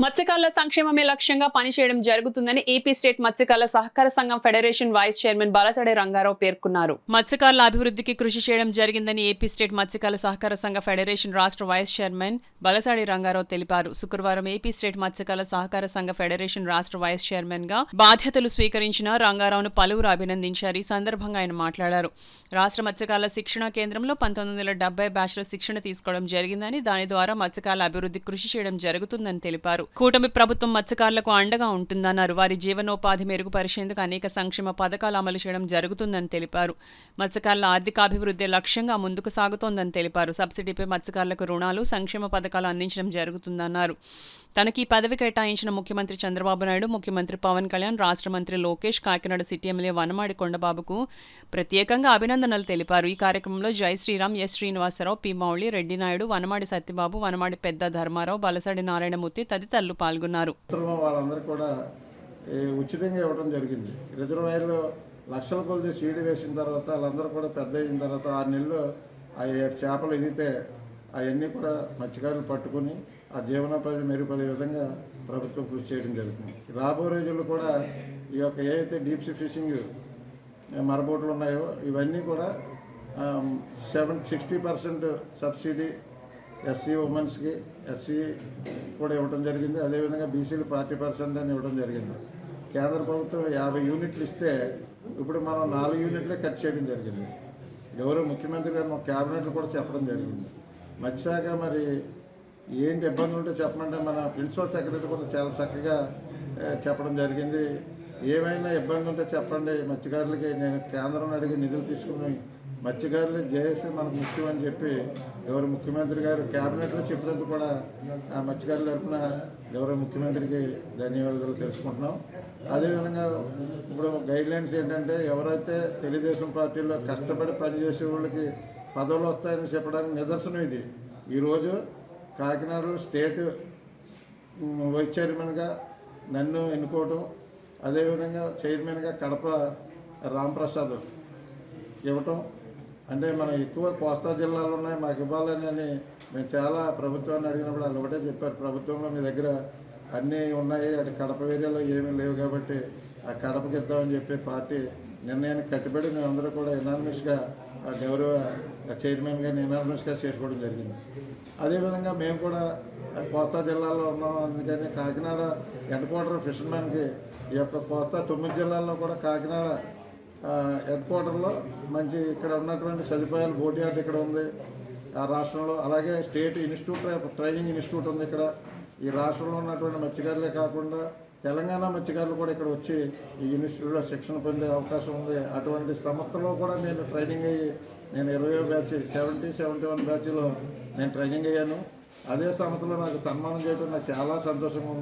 మత్స్యకారుల సంక్షేమమే లక్ష్యంగా పనిచేయడం జరుగుతుందని ఏపీ స్టేట్ మత్స్యకారుల సహకార సంఘం federation vice chairman Balasadi Rangarao పేర్కొన్నారు. మత్స్యకారుల అభివృద్ధికి కృషి చేయడం జరిగిందని ఏపీ స్టేట్ మత్స్యకారుల సహకార సంఘ ఫెడరేషన్ రాష్ట్ర వైస్ చైర్మన్ బలసాడి రంగారావు తెలిపారు. శుక్రవారం ఏపీ స్టేట్ మత్స్యకారుల సహకార సంఘ ఫెడరేషన్ రాష్ట్ర వైస్ చైర్మన్ గా బాధ్యతలు స్వీకరించిన రంగారావును పలువురు అభినందించారు. ఈ సందర్భంగా ఆయన మాట్లాడారు. రాష్ట్ర మత్స్యకారుల శిక్షణా కేంద్రంలో 1970 బ్యాచ్లో శిక్షణ తీసుకోవడం జరిగిందని, దాని ద్వారా మత్స్యకారుల అభివృద్ధి కృషి చేయడం జరుగుతుందని తెలిపారు. కూటమి ప్రభుత్వం మత్స్యకారులకు అండగా ఉంటుందన్నారు. వారి జీవనోపాధి మెరుగుపరిచేందుకు అనేక సంక్షేమ పథకాలు అమలు చేయడం జరుగుతుందని తెలిపారు. మత్స్యకారుల ఆర్థికాభివృద్ధి లక్ష్యంగా ముందుకు సాగుతోందని తెలిపారు. సబ్సిడీపై మత్స్యకారులకు రుణాలు, సంక్షేమ పథకాలు అందించడం జరుగుతుందన్నారు. తనకి పదవి కేటాయించిన ముఖ్యమంత్రి చంద్రబాబు నాయుడు, ముఖ్యమంత్రి పవన్ కళ్యాణ్, రాష్ట్ర మంత్రి లోకేష్, కాకినాడ సిటీ ఎమ్మెల్యే వనమాడి కొండబాబుకు ప్రత్యేకంగా అభినందనలు తెలిపారు. ఈ కార్యక్రమంలో జై శ్రీరామ్, ఎస్ శ్రీనివాసరావు, పి మౌళి, రెడ్డి నాయుడు, వనమాడి సత్యబాబు, వనమాడి పెద్ద ధర్మారావు, బలసాడి నారాయణమూర్తి తదితరులు పాల్గొన్నారు. వాళ్ళందరూ కూడా ఉచితంగా ఇవ్వడం జరిగింది. రిజర్వాయర్లో లక్షల కొద్ది సీడ్ వేసిన తర్వాత వాళ్ళందరూ కూడా పెద్ద అయిన తర్వాత 6 నెలలు ఆ చేపలు ఎదిగితే అవన్నీ కూడా మత్స్యకారులు పట్టుకుని ఆ జీవనోపాధి మెరుగుపడే విధంగా ప్రభుత్వం కృషి చేయడం జరుగుతుంది. రాబో రోజుల్లో కూడా ఈ యొక్క ఏదైతే డీప్ సీ ఫిషింగ్ మరబోట్లు ఉన్నాయో ఇవన్నీ కూడా 60% సబ్సిడీ ఎస్సీ ఉమెన్స్కి, ఎస్సీ కూడా ఇవ్వడం జరిగింది. అదేవిధంగా బీసీలు 40% అని ఇవ్వడం జరిగింది. కేంద్ర ప్రభుత్వం 50 యూనిట్లు ఇస్తే ఇప్పుడు మనం 4 యూనిట్లే ఖర్చు చేయడం జరిగింది. గౌరవ ముఖ్యమంత్రి గారు మా క్యాబినెట్లు కూడా చెప్పడం జరిగింది. మత్స్యశాఖ మరి ఏంటి ఇబ్బందులు ఉంటే చెప్పమంటే మన ప్రిన్సిపల్ సెక్రటరీ కూడా చాలా చక్కగా చెప్పడం జరిగింది. ఏమైనా ఇబ్బంది ఉంటే చెప్పండి మత్స్యకారులకి, నేను కేంద్రం అడిగి నిధులు తీసుకుని మత్స్యకారులు చేసి మనకు ముఖ్యం అని చెప్పి గౌరవ ముఖ్యమంత్రి గారు క్యాబినెట్లో చెప్పినందుకు కూడా ఆ మత్స్యకారుల తరఫున గౌరవ ముఖ్యమంత్రికి ధన్యవాదాలు తెలుసుకుంటున్నాం. అదేవిధంగా ఇప్పుడు గైడ్లైన్స్ ఏంటంటే ఎవరైతే తెలుగుదేశం పార్టీలో కష్టపడి పనిచేసే వాళ్ళకి పదవులు వస్తాయని చెప్పడానికి నిదర్శనం ఇది. ఈరోజు కాకినాడలో స్టేట్ వైస్ చైర్మన్గా నన్ను ఎన్నుకోవడం, అదేవిధంగా చైర్మన్గా కడప రాంప్రసాద్ ఇవ్వటం, అంటే మనం ఎక్కువ కోస్తా జిల్లాలు ఉన్నాయి మాకు ఇవ్వాలని మేము చాలా ప్రభుత్వాన్ని అడిగినప్పుడు వాళ్ళు ఒకటే చెప్పారు, ప్రభుత్వంలో మీ దగ్గర అన్నీ ఉన్నాయి, అటు కడప ఏరియాలో ఏమీ లేవు కాబట్టి ఆ కడపకి ఇద్దామని చెప్పి పార్టీ నిర్ణయానికి కట్టుబడి మేమందరూ కూడా ఎనానిమస్గా గౌరవ చైర్మన్గా ఎనానిమస్గా చేసుకోవడం జరిగింది. అదేవిధంగా మేము కూడా కోస్తా జిల్లాలో ఉన్నాం, అందుకని కాకినాడ హెడ్ క్వార్టర్ ఫిషర్మెన్కి ఈ యొక్క కోస్తా 9 జిల్లాల్లో కూడా కాకినాడ హెడ్ క్వార్టర్లో మంచి ఇక్కడ ఉన్నటువంటి సదుపాయాలు, బోట్ యార్డ్ ఇక్కడ ఉంది ఆ రాష్ట్రంలో, అలాగే స్టేట్ ఇన్స్టిట్యూట్ ట్రైనింగ్ ఇన్స్టిట్యూట్ ఉంది ఇక్కడ. ఈ రాష్ట్రంలో ఉన్నటువంటి మత్స్యకారులే కాకుండా తెలంగాణ మత్స్యకారులు కూడా ఇక్కడ వచ్చి ఈ ఇన్స్టిట్యూట్లో శిక్షణ పొందే అవకాశం ఉంది. అటువంటి సంస్థలో కూడా నేను ట్రైనింగ్ అయ్యి నేను 20వ బ్యాచ్ 71 బ్యాచ్లో నేను ట్రైనింగ్ అయ్యాను. అదే సంస్థలో నాకు సన్మానం చేయడం నాకు చాలా సంతోషంగా ఉంది.